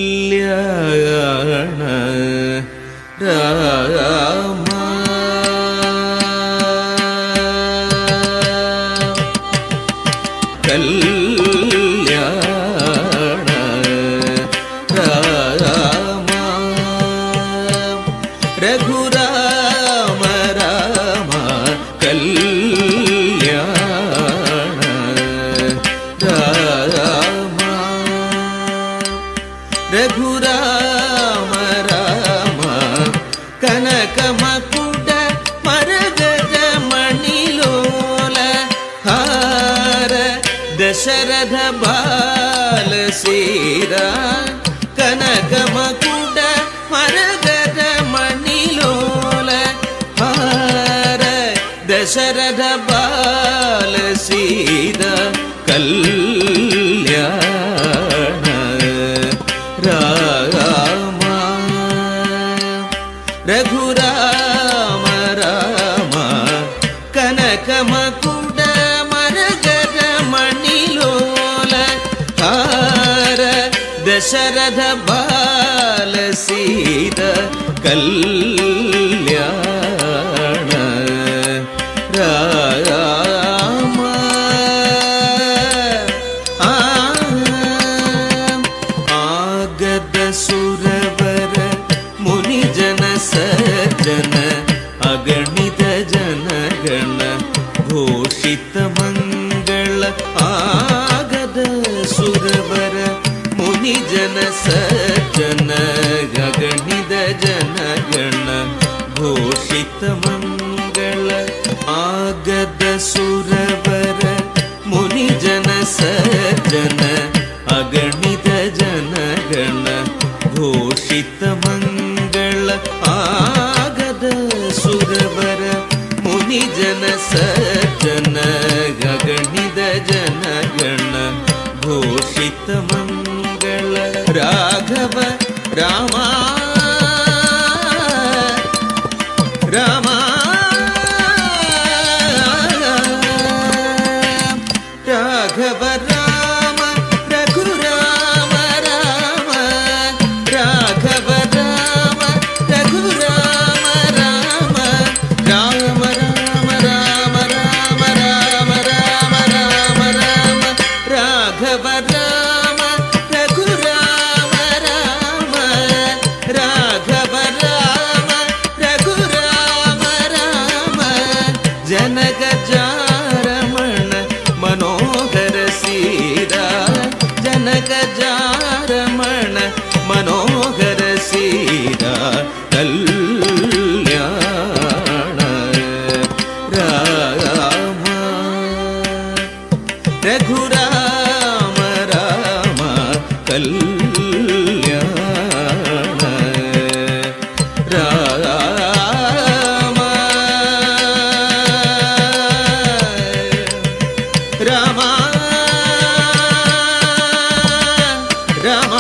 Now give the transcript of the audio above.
കല്യാണ രാമ കല്യാണ രാമ രഘുരാമ രാമ കല്യാണ രാമ രഘുരാമ രാമ കനകമകുട മരഗജ മണിലോല ഹാര ദശരഥ ബാല സീതാ കനകമകുട മരഗജ മണിലോല ഹാര ദശരഥ ബാല സീതാ കല്യാണ രാമ രഘുരാമ രാമ കനകമകുട മരഗജ മണിലോല ഹാര ദശരഥ ബാല സീതാ കല്യാണ രാമ ಆಗದ ಸುರವರ ಮುನಿಜನ ಸಜ್ಜನ ಅಗಣಿತ ಜನಗಣ ಘೋಷಿತ ಮಂಗಳ ಆಗದ ಸುರವರ ಮುನಿಜನ ಸಜ್ಜನ ಅಗಣಿತ ಜನಗಣ ಘೋಷಿತ ಮಂಗಳ ಆಗದ ಸುರವರ ಮುನಿಜನ ಸಜ್ಜನ ಅಗಣಿತ ಜನಗಣ ಘೋಷಿತ ಮಂಗಳ ಆಗದ ಸುರವರ ಮುನಿಜನ ಸಜ್ಜನ ಅಗಣಿತ ಜನಗಣ ಘೋಷಿತ ಮಂಗಳ ರಾಘವ ರಾಮ ರಾಮ ರಾಘವ ರಾಮ ರಘುರಾಮ ರಾಮ ರಾಘವ ರಾಮ ರಘುರಾಮ ರಾಮ ರಾಮ ರಾಮ ರಾಮ ರಾಮ ರಾಮ ರಾಮ ರಾಮ ರಾಮ ರಾಘವ ರಾಮ ರಘುರಾಮ ರಾಮ ರಾಘವ ರಾಮ ರಘುರಾಮ ರಾಮ ಜನಕ ಜಾರಮಣ ಮನೋಹರ ಸೀರಾ ಜನಕ ಜಾರಮಣ ಮನೋಹರ ಸೀರಾ ಕಲ್ಯಾಣ ರಾಮ ರಘುರಾಮ ರಾಮ ಕಲ್ಯಾಣ ರಾಮ ರಾಮ ರಾಮ